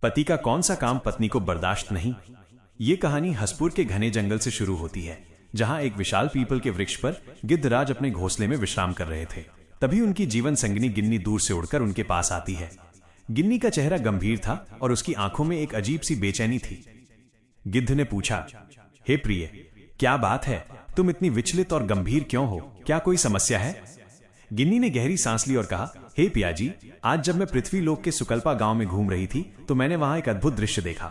पति का कौन सा काम पत्नी को बर्दाश्त नहीं। ये कहानी हसपुर के घने जंगल से शुरू होती है, जहां एक विशाल पीपल के वृक्ष पर गिद्धराज अपने घोंसले में विश्राम कर रहे थे। तभी उनकी जीवन संगिनी गिन्नी दूर से उड़कर उनके पास आती है। गिन्नी का चेहरा गंभीर था और उसकी आंखों में एक अजीब सी बेचैनी थी। गिद्ध ने पूछा, हे प्रिय, क्या बात है? तुम इतनी विचलित और गंभीर क्यों हो? क्या कोई समस्या है? गिन्नी ने गहरी सांस ली और कहा, हे पियाजी, आज जब मैं पृथ्वी लोक के सुकल्पा गांव में घूम रही थी तो मैंने वहां एक अद्भुत दृश्य देखा।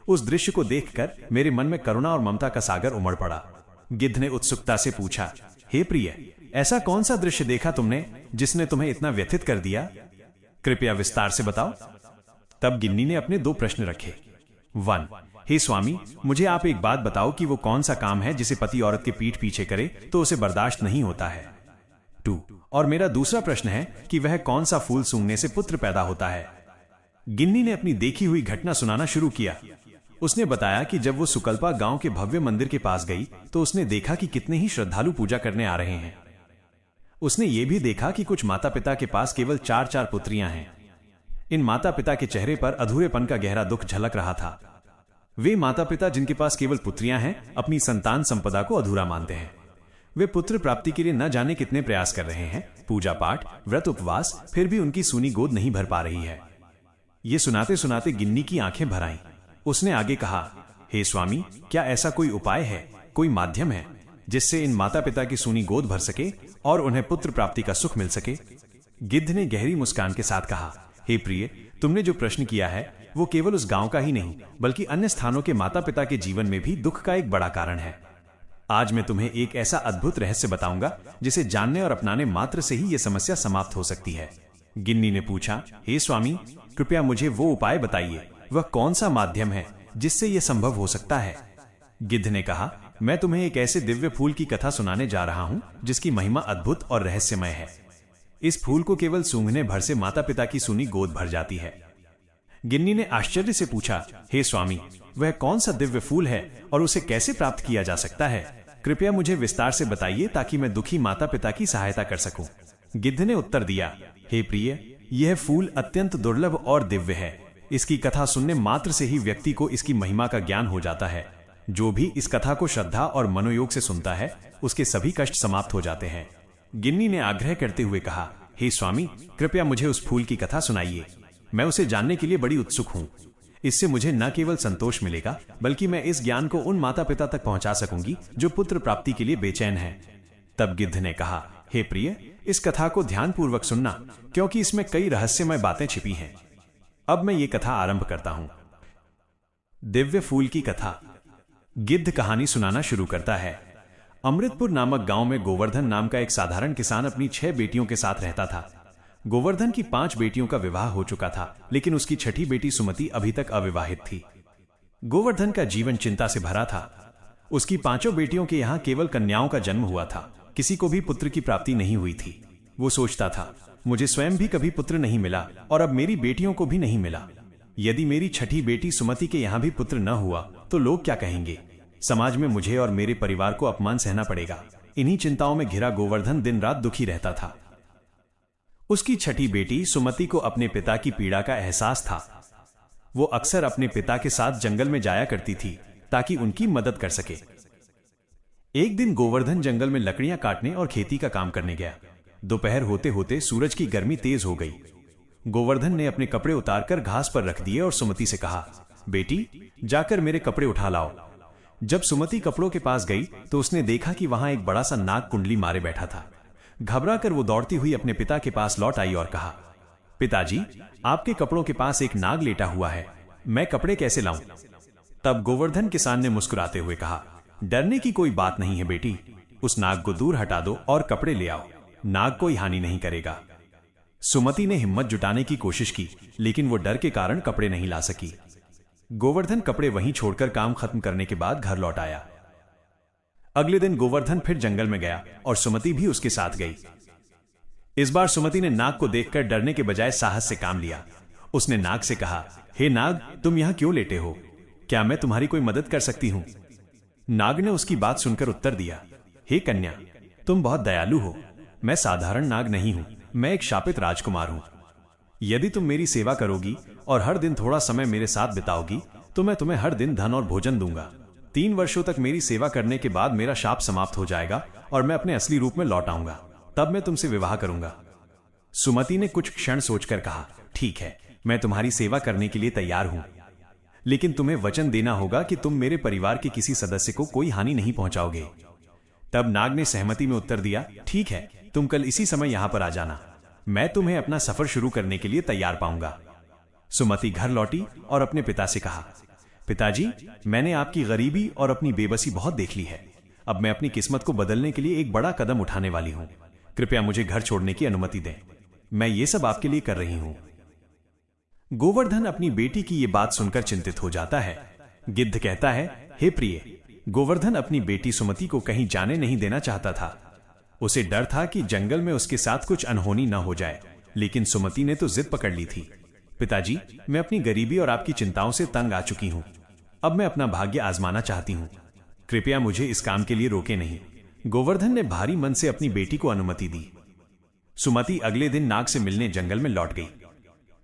उस दृश्य को देखकर मेरे मन में करुणा और ममता का सागर उमड़ पड़ा। गिद्ध ने उत्सुकता से पूछा, हे प्रिय, ऐसा कौन सा दृश्य देखा तुमने जिसने तुम्हें इतना व्यथित कर दिया? कृपया विस्तार से बताओ। तब गिन्नी ने अपने दो प्रश्न रखे। 1. हे स्वामी, मुझे आप एक बात बताओ कि वो कौन सा काम है जिसे पति औरत के पीठ पीछे करे तो उसे बर्दाश्त नहीं होता है। 2. और मेरा दूसरा प्रश्न है कि वह कौन सा फूल सूंघने से पुत्र पैदा होता है। गिन्नी ने अपनी देखी हुई घटना सुनाना शुरू किया। उसने बताया कि जब वो सुकल्पा गांव के भव्य मंदिर के पास गई तो उसने देखा कि कितने ही श्रद्धालु पूजा करने आ रहे हैं। उसने ये भी देखा कि कुछ माता पिता के पास केवल 4 पुत्रियां हैं। इन माता पिता के चेहरे पर अधूरेपन का गहरा दुख झलक रहा था। वे माता पिता जिनके पास केवल पुत्रियां हैं अपनी संतान संपदा को अधूरा मानते हैं। वे पुत्र प्राप्ति के लिए न जाने कितने प्रयास कर रहे हैं, पूजा पाठ, व्रत उपवास, फिर भी उनकी सूनी गोद नहीं भर पा रही है। ये सुनाते सुनाते गिन्नी की आंखें भर आईं। उसने आगे कहा, हे स्वामी, क्या ऐसा कोई उपाय है, कोई माध्यम है जिससे इन माता पिता की सूनी गोद भर सके और उन्हें पुत्र प्राप्ति का सुख मिल सके? गिद्ध ने गहरी मुस्कान के साथ कहा, हे प्रिय, तुमने जो प्रश्न किया है वो केवल उस गांव का ही नहीं बल्कि अन्य स्थानों के माता पिता के जीवन में भी दुख का एक बड़ा कारण है। आज मैं तुम्हें एक ऐसा अद्भुत रहस्य बताऊंगा जिसे जानने और अपनाने मात्र से ही यह समस्या समाप्त हो सकती है। गिन्नी ने पूछा, हे स्वामी, कृपया मुझे वो उपाय बताइए, वह कौन सा माध्यम है जिससे यह संभव हो सकता है? गिद्ध ने कहा, मैं तुम्हें एक ऐसे दिव्य फूल की कथा सुनाने जा रहा हूं जिसकी महिमा अद्भुत और रहस्यमय है। इस फूल को केवल सूंघने भर से माता पिता की सूनी गोद भर जाती है। गिन्नी ने आश्चर्य से पूछा, हे स्वामी, वह कौन सा दिव्य फूल है और उसे कैसे प्राप्त किया जा सकता है? कृपया मुझे विस्तार से बताइए ताकि मैं दुखी माता पिता की सहायता कर सकूं। गिद्ध ने उत्तर दिया, हे प्रिय, यह फूल अत्यंत दुर्लभ और दिव्य है। इसकी कथा सुनने मात्र से ही व्यक्ति को इसकी महिमा का ज्ञान हो जाता है। जो भी इस कथा को श्रद्धा और मनोयोग से सुनता है उसके सभी कष्ट समाप्त हो जाते हैं। गिन्नी ने आग्रह करते हुए कहा, हे स्वामी, कृपया मुझे उस फूल की कथा सुनाइए। मैं उसे जानने के लिए बड़ी उत्सुक हूं। इससे मुझे न केवल संतोष मिलेगा बल्कि मैं इस ज्ञान को उन माता पिता तक पहुंचा सकूंगी जो पुत्र प्राप्ति के लिए बेचैन हैं। तब गिद्ध ने कहा, हे प्रिय, इस कथा को ध्यानपूर्वक सुनना क्योंकि इसमें कई रहस्यमय बातें छिपी हैं। अब मैं ये कथा आरंभ करता हूं। दिव्य फूल की कथा। गिद्ध कहानी सुनाना शुरू करता है। अमृतपुर नामक गांव में गोवर्धन नाम का एक साधारण किसान अपनी 6 बेटियों के साथ रहता था। गोवर्धन की 5 बेटियों का विवाह हो चुका था, लेकिन उसकी छठी बेटी सुमति अभी तक अविवाहित थी। गोवर्धन का जीवन चिंता से भरा था। उसकी 5 बेटियों के यहाँ केवल कन्याओं का जन्म हुआ था, किसी को भी पुत्र की प्राप्ति नहीं हुई थी। वो सोचता था, मुझे स्वयं भी कभी पुत्र नहीं मिला और अब मेरी बेटियों को भी नहीं मिला। यदि मेरी छठी बेटी सुमति के यहाँ भी पुत्र न हुआ तो लोग क्या कहेंगे? समाज में मुझे और मेरे परिवार को अपमान सहना पड़ेगा। इन्हीं चिंताओं में घिरा गोवर्धन दिन रात दुखी रहता था। उसकी छठी बेटी सुमति को अपने पिता की पीड़ा का एहसास था। वो अक्सर अपने पिता के साथ जंगल में जाया करती थी ताकि उनकी मदद कर सके। एक दिन गोवर्धन जंगल में लकड़ियां काटने और खेती का काम करने गया। दोपहर होते होते सूरज की गर्मी तेज हो गई। गोवर्धन ने अपने कपड़े उतारकर घास पर रख दिए और सुमति से कहा, बेटी, जाकर मेरे कपड़े उठा लाओ। जब सुमति कपड़ों के पास गई तो उसने देखा कि वहां एक बड़ा सा नाग कुंडली मारे बैठा था। घबराकर वो दौड़ती हुई अपने पिता के पास लौट आई और कहा, पिताजी, आपके कपड़ों के पास एक नाग लेटा हुआ है, मैं कपड़े कैसे लाऊं? तब गोवर्धन किसान ने मुस्कुराते हुए कहा, डरने की कोई बात नहीं है बेटी, उस नाग को दूर हटा दो और कपड़े ले आओ। नाग कोई हानि नहीं करेगा। सुमति ने हिम्मत जुटाने की कोशिश की, लेकिन वो डर के कारण कपड़े नहीं ला सकी। गोवर्धन कपड़े वहीं छोड़कर काम खत्म करने के बाद घर लौट आया। अगले दिन गोवर्धन फिर जंगल में गया और सुमति भी उसके साथ गई। इस बार सुमति ने नाग को देखकर डरने के बजाय साहस से काम लिया। उसने नाग से कहा, हे नाग, तुम यहां क्यों लेटे हो? क्या मैं तुम्हारी कोई मदद कर सकती हूं? नाग ने उसकी बात सुनकर उत्तर दिया, हे कन्या, तुम बहुत दयालु हो। मैं साधारण नाग नहीं हूं, मैं एक शापित राजकुमार हूं। यदि तुम मेरी सेवा करोगी और हर दिन थोड़ा समय मेरे साथ बिताओगी तो मैं तुम्हें हर दिन धन और भोजन दूंगा। 3 वर्षों तक मेरी सेवा करने के बाद मेरा शाप समाप्त हो जाएगा और मैं अपने असली रूप में लौट आऊंगा। तब मैं तुमसे विवाह करूंगा। सुमति ने कुछ क्षण सोचकर कहा, ठीक है, मैं तुम्हारी सेवा करने के लिए तैयार हूं, लेकिन तुम्हें वचन देना होगा कि तुम मेरे परिवार के किसी सदस्य को कोई हानि नहीं पहुंचाओगे। तब नाग ने सहमति में उत्तर दिया, ठीक है, तुम कल इसी समय यहां पर आ जाना, मैं तुम्हें अपना सफर शुरू करने के लिए तैयार पाऊंगा। सुमति घर लौटी और अपने पिता से कहा, पिताजी, मैंने आपकी गरीबी और अपनी बेबसी बहुत देख ली है। अब मैं अपनी किस्मत को बदलने के लिए एक बड़ा कदम उठाने वाली हूं। कृपया मुझे घर छोड़ने की अनुमति दें। मैं ये सब आपके लिए कर रही हूं। गोवर्धन अपनी बेटी की ये बात सुनकर चिंतित हो जाता है। गिद्ध कहता है, हे प्रिय, गोवर्धन अपनी बेटी सुमति को कहीं जाने नहीं देना चाहता था। उसे डर था कि जंगल में उसके साथ कुछ अनहोनी न हो जाए, लेकिन सुमति ने तो जिद पकड़ ली थी। पिताजी, मैं अपनी गरीबी और आपकी चिंताओं से तंग आ चुकी हूं। अब मैं अपना भाग्य आजमाना चाहती हूं। कृपया मुझे इस काम के लिए रोके नहीं। गोवर्धन ने भारी मन से अपनी बेटी को अनुमति दी। सुमति अगले दिन नाग से मिलने जंगल में लौट गई।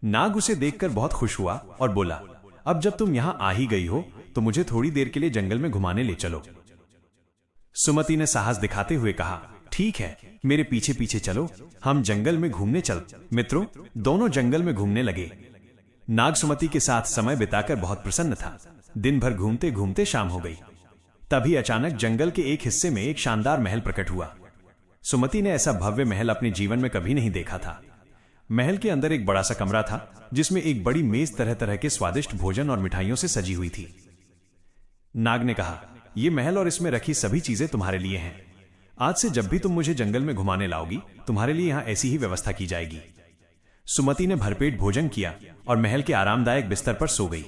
नाग उसे देखकर बहुत खुश हुआ और बोला, अब जब तुम यहां आ ही गई हो तो मुझे थोड़ी देर के लिए जंगल में घुमाने ले चलो। सुमति ने साहस दिखाते हुए कहा, ठीक है, मेरे पीछे पीछे चलो, हम जंगल में घूमने चल। मित्रों, दोनों जंगल में घूमने लगे। नाग सुमति के साथ समय बिताकर बहुत प्रसन्न था। दिन भर घूमते घूमते शाम हो गई। तभी अचानक जंगल के एक हिस्से में एक शानदार महल प्रकट हुआ। सुमति ने ऐसा भव्य महल अपने जीवन में कभी नहीं देखा था। महल के अंदर एक बड़ा सा कमरा था जिसमें एक बड़ी मेज तरह तरह के स्वादिष्ट भोजन और मिठाइयों से सजी हुई थी। नाग ने कहा, यह महल और इसमें रखी सभी चीजें तुम्हारे लिए हैं। आज से जब भी तुम मुझे जंगल में घुमाने लाओगी, तुम्हारे लिए यहां ऐसी ही व्यवस्था की जाएगी। सुमति ने भरपेट भोजन किया और महल के आरामदायक बिस्तर पर सो गई।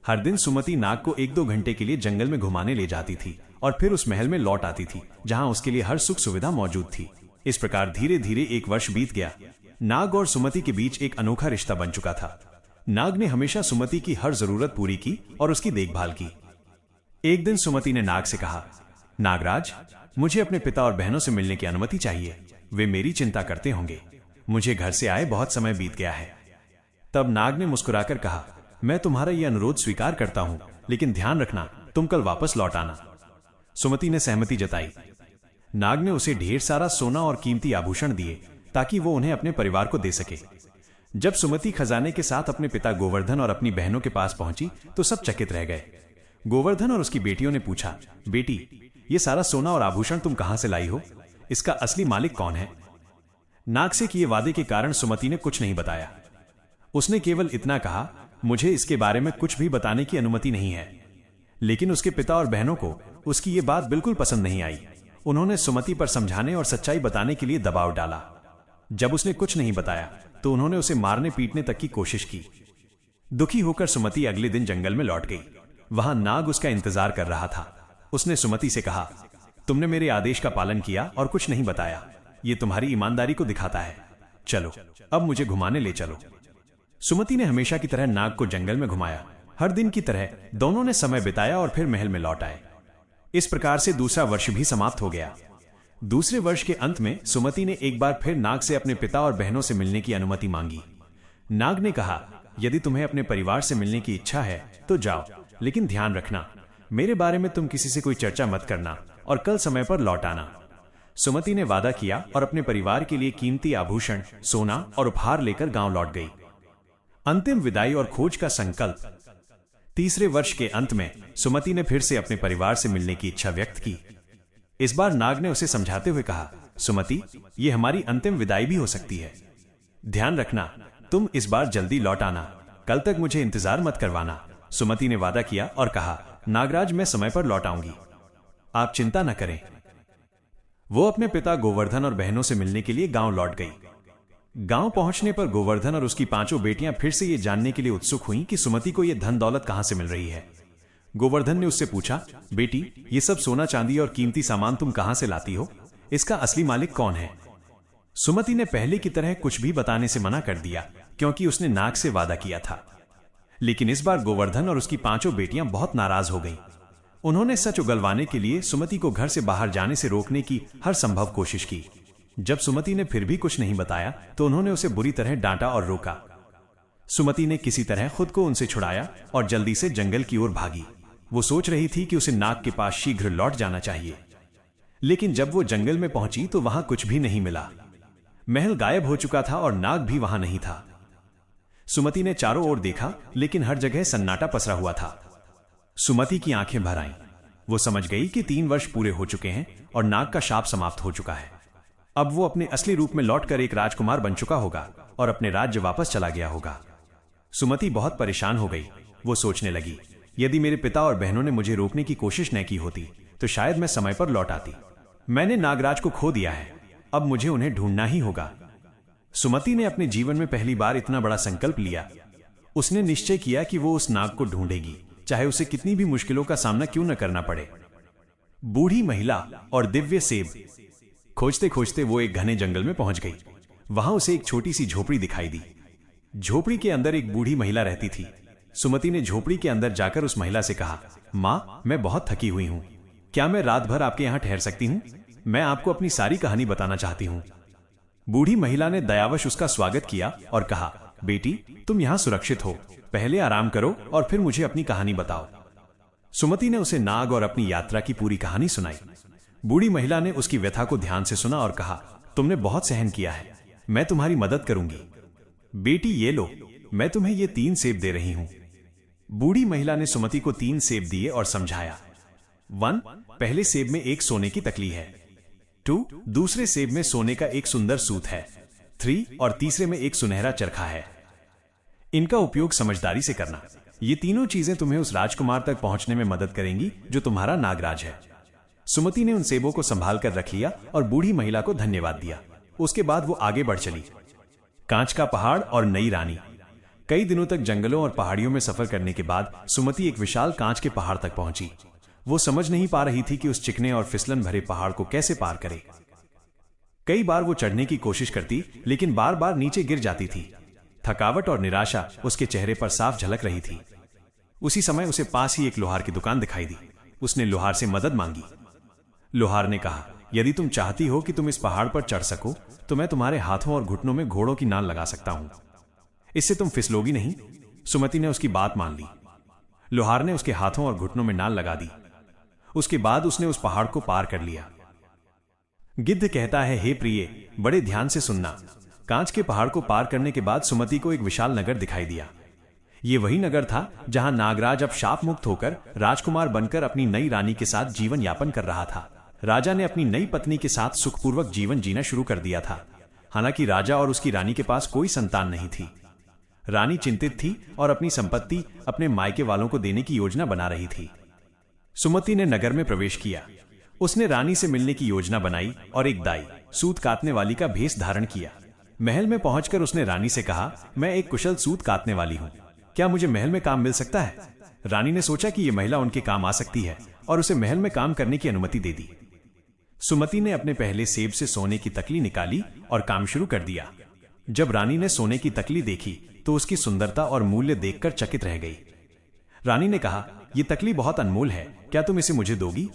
हर दिन सुमति नाग को 1-2 घंटे के लिए जंगल में घुमाने ले जाती थी और फिर उस महल में लौट आती थी जहां उसके लिए हर सुख सुविधा मौजूद थी। इस प्रकार धीरे धीरे 1 वर्ष बीत गया। नाग और सुमति के बीच एक अनोखा रिश्ता बन चुका था। नाग ने हमेशा सुमति की हर जरूरत पूरी की और उसकी देखभाल की। एक दिन सुमति ने नाग से कहा, नागराज, मुझे अपने पिता और बहनों से मिलने की अनुमति चाहिए। वे मेरी चिंता करते होंगे। मुझे घर से आए बहुत समय बीत गया है। तब नाग ने मुस्कुराकर कहा, मैं तुम्हारा यह अनुरोध स्वीकार करता हूं, लेकिन ध्यान रखना, तुम कल वापस लौट आना। सुमति ने सहमति जताई। नाग ने उसे ढेर सारा सोना और कीमती आभूषण दिए ताकि वो उन्हें अपने परिवार को दे सके। जब सुमति खजाने के साथ अपने पिता गोवर्धन और अपनी बहनों के पास पहुंची तो सब चकित रह गए। गोवर्धन और उसकी बेटियों ने पूछा, बेटी, ये सारा सोना और आभूषण तुम कहां से लाई हो? इसका असली मालिक कौन है? नाग से किए वादे के कारण सुमति ने कुछ नहीं बताया। उसने केवल इतना कहा, मुझे इसके बारे में कुछ भी बताने की अनुमति नहीं है। लेकिन उसके पिता और बहनों को उसकी ये बात बिल्कुल पसंद नहीं आई। उन्होंने सुमति पर समझाने और सच्चाई बताने के लिए दबाव डाला। जब उसने कुछ नहीं बताया तो उन्होंने उसे मारने पीटने तक की कोशिश की। दुखी होकर सुमति अगले दिन जंगल में लौट गई। वहां नाग उसका इंतजार कर रहा था। उसने सुमति से कहा, तुमने मेरे आदेश का पालन किया और कुछ नहीं बताया। ये तुम्हारी ईमानदारी को दिखाता है। चलो, अब मुझे घुमाने ले चलो। सुमति ने हमेशा की तरह नाग को जंगल में घुमाया। हर दिन की तरह दोनों ने समय बिताया और फिर महल में लौट आए। इस प्रकार से दूसरा वर्ष भी समाप्त हो गया। दूसरे वर्ष के अंत में सुमति ने एक बार फिर नाग से अपने पिता और बहनों से मिलने की अनुमति मांगी। नाग ने कहा, यदि तुम्हें अपने परिवार से मिलने की इच्छा है तो जाओ, लेकिन ध्यान रखना, मेरे बारे में तुम किसी से कोई चर्चा मत करना और कल समय पर लौट आना। सुमति ने वादा किया और अपने परिवार के लिए कीमती आभूषण, सोना और उपहार लेकर गांव लौट गई। अंतिम विदाई और खोज का संकल्प। तीसरे वर्ष के अंत में सुमति ने फिर से अपने परिवार से मिलने की इच्छा व्यक्त की। इस बार नाग ने उसे समझाते हुए कहा, सुमति, यह हमारी अंतिम विदाई भी हो सकती है। ध्यान रखना, तुम इस बार जल्दी लौट आना। कल तक मुझे इंतजार मत करवाना। सुमति ने वादा किया और कहा, नागराज, मैं समय पर लौट आऊंगी, आप चिंता न करें। वो अपने पिता गोवर्धन और बहनों से मिलने के लिए गांव लौट गई। गांव पहुंचने पर गोवर्धन और उसकी 5 बेटियां फिर से ये जानने के लिए उत्सुक हुईं कि सुमति को यह धन दौलत कहां से मिल रही है। गोवर्धन ने उससे पूछा, बेटी, ये सब सोना चांदी और कीमती सामान तुम कहां से लाती हो? इसका असली मालिक कौन है? सुमति ने पहले की तरह कुछ भी बताने से मना कर दिया, क्योंकि उसने नाग से वादा किया था। लेकिन इस बार गोवर्धन और उसकी 5 बेटियां बहुत नाराज हो गईं। उन्होंने सच उगलवाने के लिए सुमति को घर से बाहर जाने से रोकने की हर संभव कोशिश की। जब सुमति ने फिर भी कुछ नहीं बताया तो उन्होंने उसे बुरी तरह डांटा और रोका। सुमति ने किसी तरह खुद को उनसे छुड़ाया और जल्दी से जंगल की ओर भागी। वो सोच रही थी कि उसे नाग के पास शीघ्र लौट जाना चाहिए, लेकिन जब वो जंगल में पहुंची तो वहां कुछ भी नहीं मिला। महल गायब हो चुका था और नाग भी वहां नहीं था। सुमति ने चारों ओर देखा, लेकिन हर जगह सन्नाटा पसरा हुआ था। सुमति की आंखें भर आईं। वो समझ गई कि 3 वर्ष पूरे हो चुके हैं और नाग का शाप समाप्त हो चुका है। अब वो अपने असली रूप में लौटकर एक राजकुमार बन चुका होगा और अपने राज्य वापस चला गया होगा। सुमति बहुत परेशान हो गई। वो सोचने लगी, यदि मेरे पिता और बहनों ने मुझे रोकने की कोशिश न की होती तो शायद मैं समय पर लौट आती। मैंने नागराज को खो दिया है, अब मुझे उन्हें ढूंढना ही होगा। सुमति ने अपने जीवन में पहली बार इतना बड़ा संकल्प लिया। उसने निश्चय किया कि वो उस नाग को ढूंढेगी, चाहे उसे कितनी भी मुश्किलों का सामना क्यों न करना पड़े। बूढ़ी महिला और दिव्य सेब। खोजते खोजते वो एक घने जंगल में पहुंच गई। वहां उसे एक छोटी सी झोपड़ी दिखाई दी। झोपड़ी के अंदर एक बूढ़ी महिला रहती थी। सुमति ने झोपड़ी के अंदर जाकर उस महिला से कहा, माँ, मैं बहुत थकी हुई हूं, क्या मैं रात भर आपके यहां ठहर सकती हूं? मैं आपको अपनी सारी कहानी बताना चाहती हूं। बूढ़ी महिला ने दयावश उसका स्वागत किया और कहा, बेटी, तुम यहां सुरक्षित हो, पहले आराम करो और फिर मुझे अपनी कहानी बताओ। सुमति ने उसे नाग और अपनी यात्रा की पूरी कहानी सुनाई। बूढ़ी महिला ने उसकी व्यथा को ध्यान से सुना और कहा, तुमने बहुत सहन किया है, मैं तुम्हारी मदद करूंगी। बेटी, ये लो, मैं तुम्हें ये 3 सेब दे रही हूं। बूढ़ी महिला ने सुमति को 3 सेब दिए और समझाया। 1, पहले सेब में एक सोने की तकली है। 2, दूसरे सेब में सोने का एक सुंदर सूत है। 3 और तीसरे में एक सुनहरा चरखा है। इनका उपयोग समझदारी से करना। ये तीनों चीजें तुम्हें उस राजकुमार तक पहुंचने में मदद करेंगी जो तुम्हारा नागराज है। सुमति ने उन सेबों को संभाल कर रख लिया और बूढ़ी महिला को धन्यवाद दिया। उसके बाद वो आगे बढ़ चली। कांच का पहाड़ और नई रानी। कई दिनों तक जंगलों और पहाड़ियों में सफर करने के बाद सुमति एक विशाल कांच के पहाड़ तक पहुंची। वो समझ नहीं पा रही थी कि उस चिकने और फिसलन भरे पहाड़ को कैसे पार करे। कई बार वो चढ़ने की कोशिश करती, लेकिन बार बार नीचे गिर जाती थी। थकावट और निराशा उसके चेहरे पर साफ झलक रही थी। उसी समय उसे पास ही एक लोहार की दुकान दिखाई दी। उसने लोहार से मदद मांगी। लोहार ने कहा, यदि तुम चाहती हो कि तुम इस पहाड़ पर चढ़ सको तो मैं तुम्हारे हाथों और घुटनों में घोड़ों की नाल लगा सकता हूं। इससे तुम फिसलोगी नहीं। सुमति ने उसकी बात मान ली। लोहार ने उसके हाथों और घुटनों में नाल लगा दी। उसके बाद उसने उस पहाड़ को पार कर लिया। गिद्ध कहता है, हे प्रिय, बड़े ध्यान से सुनना। कांच के पहाड़ को पार करने के बाद सुमति को एक विशाल नगर दिखाई दिया। ये वही नगर था जहां नागराज अब शाप मुक्त होकर राजकुमार बनकर अपनी नई रानी के साथ जीवन यापन कर रहा था। राजा ने अपनी नई पत्नी के साथ सुखपूर्वक जीवन जीना शुरू कर दिया था। हालांकि राजा और उसकी रानी के पास कोई संतान नहीं थी। रानी चिंतित थी और अपनी संपत्ति अपने मायके वालों को देने की योजना बना रही थी। सुमति ने नगर में प्रवेश किया। उसने रानी से मिलने की योजना बनाई और एक दाई, सूत काटने वाली का भेष धारण किया। महल में पहुंचकर उसने रानी से कहा, मैं एक कुशल सूत काटने वाली हूं, क्या मुझे महल में काम मिल सकता है? रानी ने सोचा कि यह महिला उनके काम आ सकती है और उसे महल में काम करने की अनुमति दे दी। सुमति ने अपने पहले सेब से सोने की तकली निकाली और काम शुरू कर दिया। जब रानी ने सोने की तकली देखी तो उसकी सुंदरता और मूल्य देखकर चकित रह गई। रानी ने कहा, यह तकली बहुत अनमोल है, क्या तुम इसे मुझे दोगी?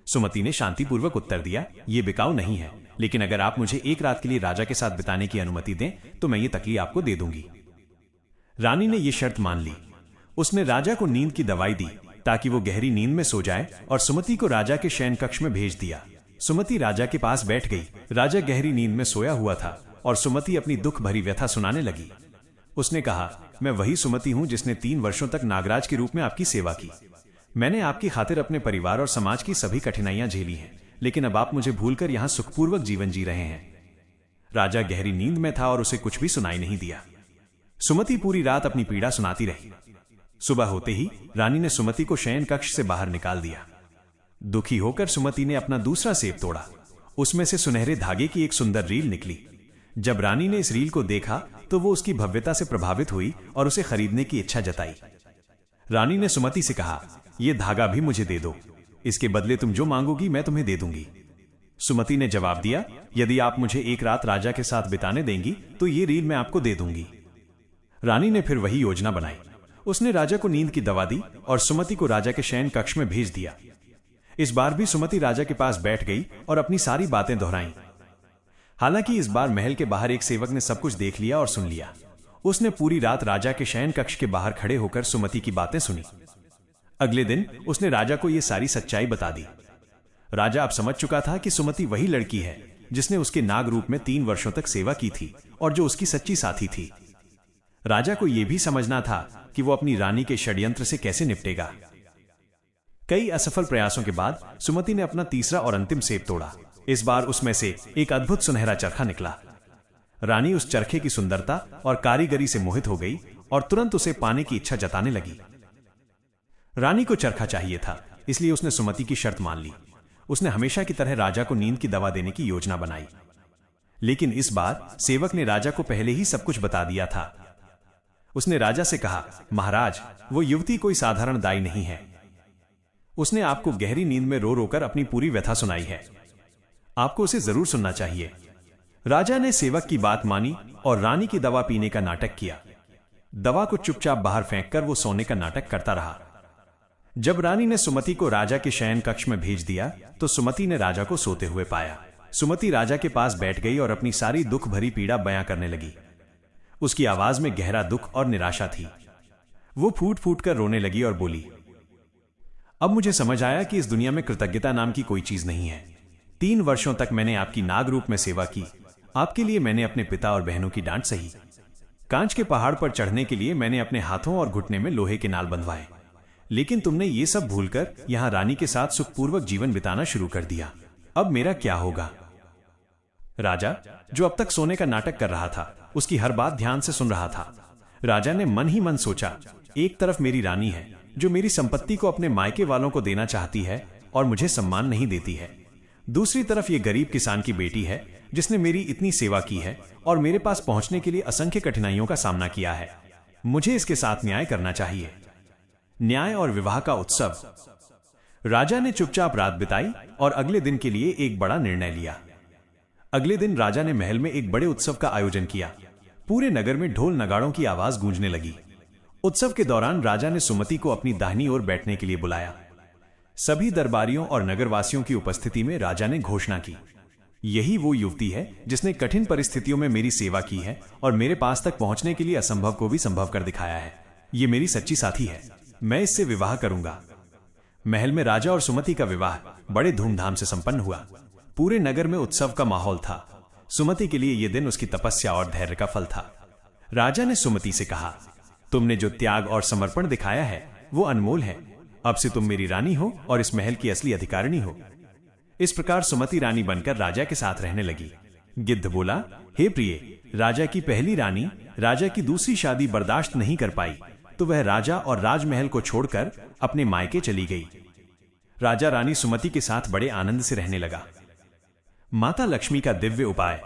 सुमति ने शांतिपूर्वक उत्तर दिया, यह बिकाऊ नहीं है, लेकिन अगर आप मुझे एक रात के लिए राजा के साथ बिताने की अनुमति दें तो मैं ये तकली आपको दे दूंगी। रानी ने यह शर्त मान ली। उसने राजा को नींद की दवाई दी ताकि वो गहरी नींद में सो जाए और सुमति को राजा के शयन कक्ष में भेज दिया। सुमति राजा के पास बैठ गई। राजा गहरी नींद में सोया हुआ था और सुमति अपनी दुख भरी व्यथा सुनाने लगी। उसने कहा, मैं वही सुमति हूं जिसने 3 वर्षों तक नागराज के रूप में आपकी सेवा की। मैंने आपकी खातिर अपने परिवार और समाज की सभी कठिनाइयां झेली हैं, लेकिन अब आप मुझे भूलकर यहां सुखपूर्वक जीवन जी रहे हैं। राजा गहरी नींद में था और उसे कुछ भी सुनाई नहीं दिया। सुमति पूरी रात अपनी पीड़ा सुनाती रही। सुबह होते ही रानी ने सुमति को शयन कक्ष से बाहर निकाल दिया। दुखी होकर सुमति ने अपना दूसरा सेब तोड़ा। उसमें से सुनहरे धागे की एक सुंदर रील निकली। जब रानी ने इस रील को देखा तो वो उसकी भव्यता से प्रभावित हुई और उसे खरीदने की इच्छा जताई। रानी ने सुमति से कहा, यह धागा भी मुझे दे दो, इसके बदले तुम जो मांगोगी मैं तुम्हें दे दूंगी। सुमति ने जवाब दिया, यदि आप मुझे एक रात राजा के साथ बिताने देंगी तो ये रील मैं आपको दे दूंगी। रानी ने फिर वही योजना बनाई। उसने राजा को नींद की दवा दी और सुमति को राजा के शयन कक्ष में भेज दिया। इस बार भी सुमति राजा के पास बैठ गई और अपनी सारी बातें दोहराई। हालांकि इस बार महल के बाहर एक सेवक ने सब कुछ देख लिया और सुन लिया। उसने पूरी रात राजा के शयन कक्ष के बाहर खड़े होकर सुमति की बातें सुनी। अगले दिन उसने राजा को यह सारी सच्चाई बता दी। राजा अब समझ चुका था कि सुमति वही लड़की है जिसने उसके नाग रूप में 3 वर्षों तक सेवा की थी और जो उसकी सच्ची साथी थी। राजा को यह भी समझना था कि वो अपनी रानी के षड्यंत्र से कैसे निपटेगा। कई असफल प्रयासों के बाद सुमति ने अपना तीसरा और अंतिम सेब तोड़ा। इस बार उसमें से एक अद्भुत सुनहरा चरखा निकला। रानी उस चरखे की सुंदरता और कारीगरी से मोहित हो गई और तुरंत उसे पाने की इच्छा जताने लगी। रानी को चरखा चाहिए था, इसलिए उसने सुमति की शर्त मान ली। उसने हमेशा की तरह राजा को नींद की दवा देने की योजना बनाई, लेकिन इस बार सेवक ने राजा को पहले ही सब कुछ बता दिया था। उसने राजा से कहा, महाराज, वो युवती कोई साधारण दाई नहीं है। उसने आपको गहरी नींद में रो रोकर अपनी पूरी व्यथा सुनाई है। आपको उसे जरूर सुनना चाहिए। राजा ने सेवक की बात मानी और रानी की दवा पीने का नाटक किया। दवा को चुपचाप बाहर फेंककर वो सोने का नाटक करता रहा। जब रानी ने सुमति को राजा के शयन कक्ष में भेज दिया तो सुमति ने राजा को सोते हुए पाया। सुमति राजा के पास बैठ गई और अपनी सारी दुख भरी पीड़ा बयां करने लगी। उसकी आवाज में गहरा दुख और निराशा थी। वो फूट फूट कर रोने लगी और बोली, अब मुझे समझ आया कि इस दुनिया में कृतज्ञता नाम की कोई चीज नहीं है। 3 वर्षों तक मैंने आपकी नाग रूप में सेवा की। आपके लिए मैंने अपने पिता और बहनों की डांट सही। कांच के पहाड़ पर चढ़ने के लिए मैंने अपने हाथों और घुटने में लोहे के नाल बंधवाए, लेकिन तुमने ये सब भूलकर यहां रानी के साथ सुखपूर्वक जीवन बिताना शुरू कर दिया। अब मेरा क्या होगा? राजा, जो अब तक सोने का नाटक कर रहा था, उसकी हर बात ध्यान से सुन रहा था। राजा ने मन ही मन सोचा, एक तरफ मेरी रानी है जो मेरी संपत्ति को अपने मायके वालों को देना चाहती है और मुझे सम्मान नहीं देती है। दूसरी तरफ ये गरीब किसान की बेटी है जिसने मेरी इतनी सेवा की है और मेरे पास पहुंचने के लिए असंख्य कठिनाइयों का सामना किया है। मुझे इसके साथ न्याय करना चाहिए। न्याय और विवाह का उत्सव। राजा ने चुपचाप रात बिताई और अगले दिन के लिए एक बड़ा निर्णय लिया। अगले दिन राजा ने महल में एक बड़े उत्सव का आयोजन किया। पूरे नगर में ढोल नगाड़ों की आवाज गूंजने लगी। उत्सव के दौरान राजा ने सुमति को अपनी दाहिनी ओर बैठने के लिए बुलाया। सभी दरबारियों और नगरवासियों की उपस्थिति में राजा ने घोषणा की, यही वो युवती है जिसने कठिन परिस्थितियों में मेरी सेवा की है और मेरे पास तक पहुंचने के लिए असंभव को भी संभव कर दिखाया है। ये मेरी सच्ची साथी है। मैं इससे विवाह करूंगा। महल में राजा और सुमति का विवाह बड़े धूमधाम से संपन्न हुआ। पूरे नगर में उत्सव का माहौल था। सुमति के लिए यह दिन उसकी तपस्या और धैर्य का फल था। राजा ने सुमति से कहा, तुमने जो त्याग और समर्पण दिखाया है वो अनमोल है। अब से तुम मेरी रानी हो और इस महल की असली अधिकारिणी हो। इस प्रकार सुमति रानी बनकर राजा के साथ रहने लगी। गिद्ध बोला, हे प्रिय, राजा की पहली रानी राजा की दूसरी शादी बर्दाश्त नहीं कर पाई तो वह राजा और राजमहल को छोड़कर अपने मायके चली गई। राजा रानी सुमति के साथ बड़े आनंद से रहने लगा। माता लक्ष्मी का दिव्य उपाय।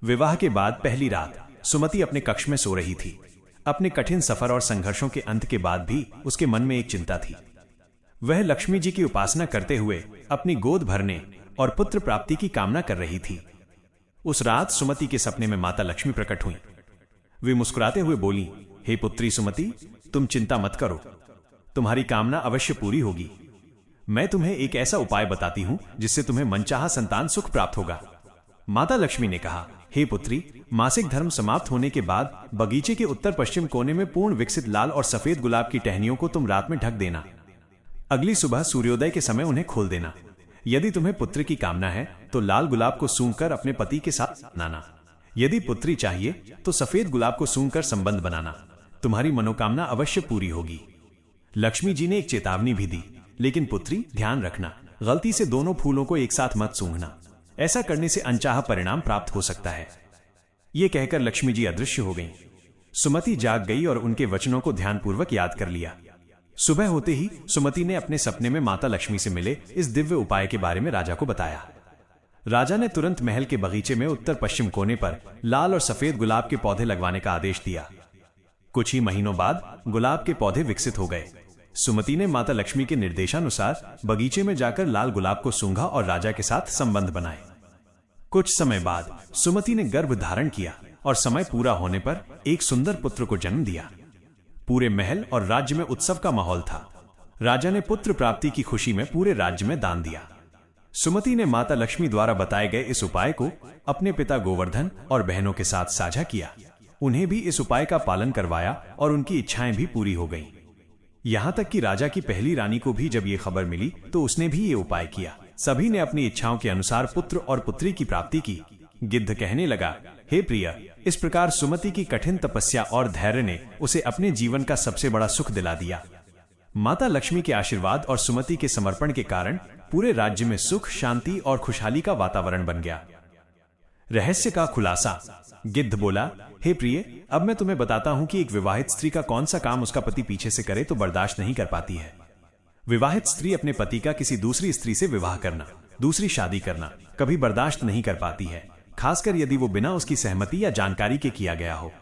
विवाह के बाद पहली रात सुमति अपने कक्ष में सो रही थी। अपने कठिन सफर और संघर्षों के अंत के बाद भी उसके मन में एक चिंता थी। वह लक्ष्मी जी की उपासना करते हुए अपनी गोद भरने और पुत्र प्राप्ति की कामना कर रही थी। उस रात सुमति के सपने में माता लक्ष्मी प्रकट हुई। वे मुस्कुराते हुए बोली, हे पुत्री सुमति, तुम चिंता मत करो, तुम्हारी कामना अवश्य पूरी होगी। मैं तुम्हें एक ऐसा उपाय बताती हूं जिससे तुम्हें मनचाहा संतान सुख प्राप्त होगा। माता लक्ष्मी ने कहा, हे पुत्री, मासिक धर्म समाप्त होने के बाद बगीचे के उत्तर पश्चिम कोने में पूर्ण विकसित लाल और सफेद गुलाब की टहनियों को तुम रात में ढक देना। अगली सुबह सूर्योदय के समय उन्हें खोल देना। यदि तुम्हें पुत्र की कामना है तो लाल गुलाब को सूंघकर अपने पति के साथ बनाना। यदि पुत्री चाहिए तो सफेद गुलाब को सूंघकर संबंध बनाना। तुम्हारी मनोकामना अवश्य पूरी होगी। लक्ष्मी जी ने एक चेतावनी भी दी, लेकिन पुत्री, ध्यान रखना, गलती से दोनों फूलों को एक साथ मत सूंघना। ऐसा करने से अनचाहा परिणाम प्राप्त हो सकता है। यह कहकर लक्ष्मी जी अदृश्य हो गईं। सुमति जाग गई और उनके वचनों को ध्यानपूर्वक याद कर लिया। सुबह होते ही सुमति ने अपने सपने में माता लक्ष्मी से मिले इस दिव्य उपाय के बारे में राजा को बताया। राजा ने तुरंत महल के बगीचे में उत्तर पश्चिम कोने पर लाल और सफेद गुलाब के पौधे लगवाने का आदेश दिया। कुछ ही महीनों बाद गुलाब के पौधे विकसित हो गए। सुमति ने माता लक्ष्मी के निर्देशानुसार बगीचे में जाकर लाल गुलाब को सूंघा और राजा के साथ संबंध बनाए। कुछ समय बाद सुमति ने गर्भ धारण किया और समय पूरा होने पर एक सुंदर पुत्र को जन्म दिया। पूरे महल और राज्य में उत्सव का माहौल था। राजा ने पुत्र प्राप्ति की खुशी में पूरे राज्य में दान दिया। सुमति ने माता लक्ष्मी द्वारा बताए गए इस उपाय को अपने पिता गोवर्धन और बहनों के साथ साझा किया। उन्हें भी इस उपाय का पालन करवाया और उनकी इच्छाएं भी पूरी हो गईं। यहां तक कि राजा की पहली रानी को भी जब ये खबर मिली तो उसने भी ये उपाय किया। सभी ने अपनी इच्छाओं के अनुसार पुत्र और पुत्री की प्राप्ति की। गिद्ध कहने लगा, हे प्रिय, इस प्रकार सुमति की कठिन तपस्या और धैर्य ने उसे अपने जीवन का सबसे बड़ा सुख दिला दिया। माता लक्ष्मी के आशीर्वाद और सुमति के समर्पण के कारण पूरे राज्य में सुख, शांति और खुशहाली का वातावरण बन गया। रहस्य का खुलासा। गिद्ध बोला, हे प्रिय, अब मैं तुम्हें बताता हूं कि एक विवाहित स्त्री का कौन सा काम उसका पति पीछे से करे तो बर्दाश्त नहीं कर पाती है। विवाहित स्त्री अपने पति का किसी दूसरी स्त्री से विवाह करना, दूसरी शादी करना कभी बर्दाश्त नहीं कर पाती है, खासकर यदि वो बिना उसकी सहमति या जानकारी के किया गया हो।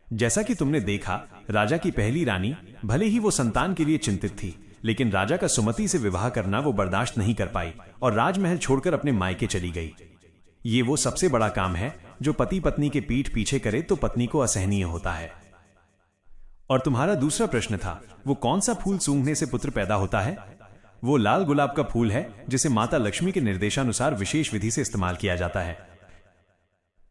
जैसा कि तुमने देखा, राजा की पहली रानी, भले ही वो संतान के लिए चिंतित थी, लेकिन राजा का सुमति से विवाह करना वो बर्दाश्त नहीं कर पाई और राजमहल छोड़कर अपने मायके चली गई। ये वो सबसे बड़ा काम है जो पति पत्नी के पीठ पीछे करे तो पत्नी को असहनीय होता है। और तुम्हारा दूसरा प्रश्न था, वो कौन सा फूल सूंघने से पुत्र पैदा होता है? वो लाल गुलाब का फूल है, जिसे माता लक्ष्मी के निर्देशानुसार विशेष विधि से इस्तेमाल किया जाता है।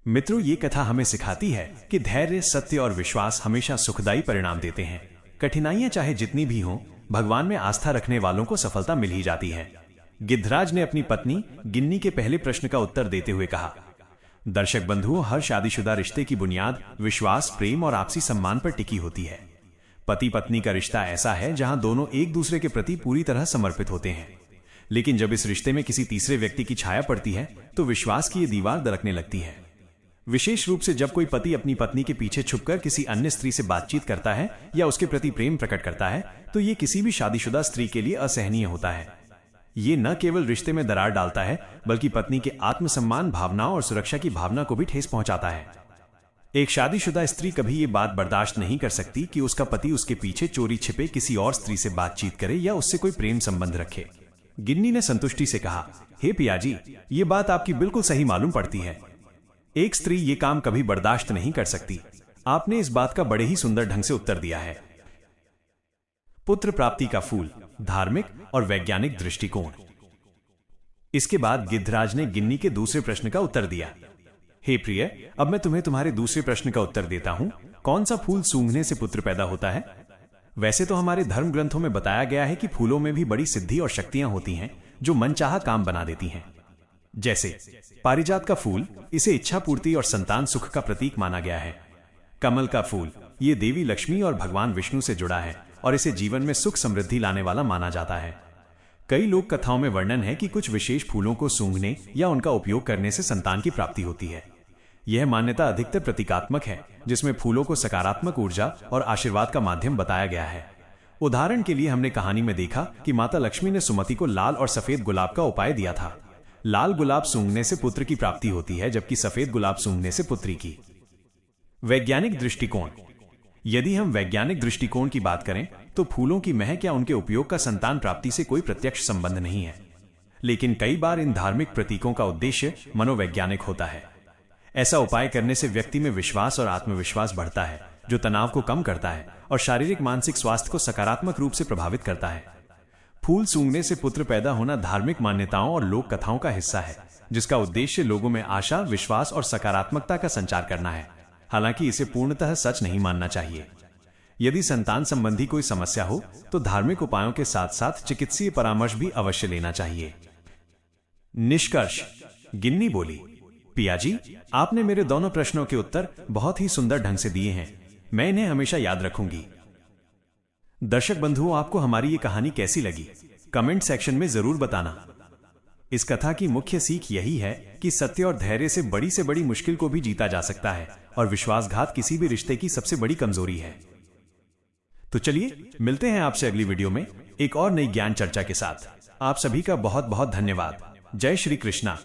मित्रों, ये कथा हमें सिखाती है कि धैर्य, सत्य और विश्वास हमेशा सुखदायी परिणाम देते हैं। कठिनाइयां चाहे जितनी भी हों, भगवान में आस्था रखने वालों को सफलता मिल ही जाती है। गिद्धराज ने अपनी पत्नी गिन्नी के पहले प्रश्न का उत्तर देते हुए कहा, दर्शक बंधुओं, हर शादीशुदा रिश्ते की बुनियाद विश्वास, प्रेम और आपसी सम्मान पर टिकी होती है। पति पत्नी का रिश्ता ऐसा है जहां दोनों एक दूसरे के प्रति पूरी तरह समर्पित होते हैं। लेकिन जब इस रिश्ते में किसी तीसरे व्यक्ति की छाया पड़ती है तो विश्वास की ये दीवार दरकने लगती है। विशेष रूप से जब कोई पति अपनी पत्नी के पीछे छुपकर किसी अन्य स्त्री से बातचीत करता है या उसके प्रति प्रेम प्रकट करता है, तो ये किसी भी शादीशुदा स्त्री के लिए असहनीय होता है। ये न केवल रिश्ते में दरार डालता है, बल्कि पत्नी के आत्मसम्मान, भावनाओं और सुरक्षा की भावना को भी ठेस पहुंचाता है। एक शादीशुदा स्त्री कभी ये बात बर्दाश्त नहीं कर सकती कि उसका पति उसके पीछे चोरी छिपे किसी और स्त्री से बातचीत करे या उससे कोई प्रेम संबंध रखे। गिन्नी ने संतुष्टि से कहा, हे पियाजी, ये बात आपकी बिल्कुल सही मालूम पड़ती है। एक स्त्री ये काम कभी बर्दाश्त नहीं कर सकती। आपने इस बात का बड़े ही सुंदर ढंग से उत्तर दिया है। पुत्र प्राप्ति का फूल, धार्मिक और वैज्ञानिक दृष्टिकोण। इसके बाद गिद्धराज ने गिन्नी के दूसरे प्रश्न का उत्तर दिया। हे प्रिय, अब मैं तुम्हें तुम्हारे दूसरे प्रश्न का उत्तर देता हूं। कौन सा फूल सूंघने से पुत्र पैदा होता है? वैसे तो हमारे धर्म ग्रंथों में बताया गया है कि फूलों में भी बड़ी सिद्धि और शक्तियां होती हैं जो मनचाहा काम बना देती हैं। जैसे पारिजात का फूल, इसे इच्छा पूर्ति और संतान सुख का प्रतीक माना गया है। कमल का फूल, ये देवी लक्ष्मी और भगवान विष्णु से जुड़ा है और इसे जीवन में सुख समृद्धि लाने वाला माना जाता है। कई लोक कथाओं में वर्णन है कि कुछ विशेष फूलों को सूंघने या उनका उपयोग करने से संतान की प्राप्ति होती है। यह मान्यता अधिकतर प्रतीकात्मक है, जिसमें फूलों को सकारात्मक ऊर्जा और आशीर्वाद का माध्यम बताया गया है। उदाहरण के लिए हमने कहानी में देखा कि माता लक्ष्मी ने सुमति को लाल और सफेद गुलाब का उपाय दिया था। लाल गुलाब सूंघने से पुत्र की प्राप्ति होती है, जबकि सफेद गुलाब सूंघने से पुत्री की। वैज्ञानिक दृष्टिकोण। यदि हम वैज्ञानिक दृष्टिकोण की बात करें तो फूलों की महक या उनके उपयोग का संतान प्राप्ति से कोई प्रत्यक्ष संबंध नहीं है, लेकिन कई बार इन धार्मिक प्रतीकों का उद्देश्य मनोवैज्ञानिक होता है। ऐसा उपाय करने से व्यक्ति में विश्वास और आत्मविश्वास बढ़ता है, जो तनाव को कम करता है और शारीरिक मानसिक स्वास्थ्य को सकारात्मक रूप से प्रभावित करता है। फूल सूंघने से पुत्र पैदा होना धार्मिक मान्यताओं और लोक कथाओं का हिस्सा है, जिसका उद्देश्य लोगों में आशा, विश्वास और सकारात्मकता का संचार करना है। हालांकि इसे पूर्णतः सच नहीं मानना चाहिए। यदि संतान संबंधी कोई समस्या हो तो धार्मिक उपायों के साथ साथ चिकित्सीय परामर्श भी अवश्य लेना चाहिए। निष्कर्ष। गिन्नी बोली, पियाजी, आपने मेरे दोनों प्रश्नों के उत्तर बहुत ही सुंदर ढंग से दिए हैं। मैं इन्हें हमेशा याद रखूंगी। दर्शक बंधुओं, आपको हमारी ये कहानी कैसी लगी? कमेंट सेक्शन में जरूर बताना। इस कथा की मुख्य सीख यही है कि सत्य और धैर्य से बड़ी मुश्किल को भी जीता जा सकता है और विश्वासघात किसी भी रिश्ते की सबसे बड़ी कमजोरी है। तो चलिए मिलते हैं आपसे अगली वीडियो में एक और नई ज्ञान चर्चा के साथ। आप सभी का बहुत बहुत धन्यवाद। जय श्री कृष्णा।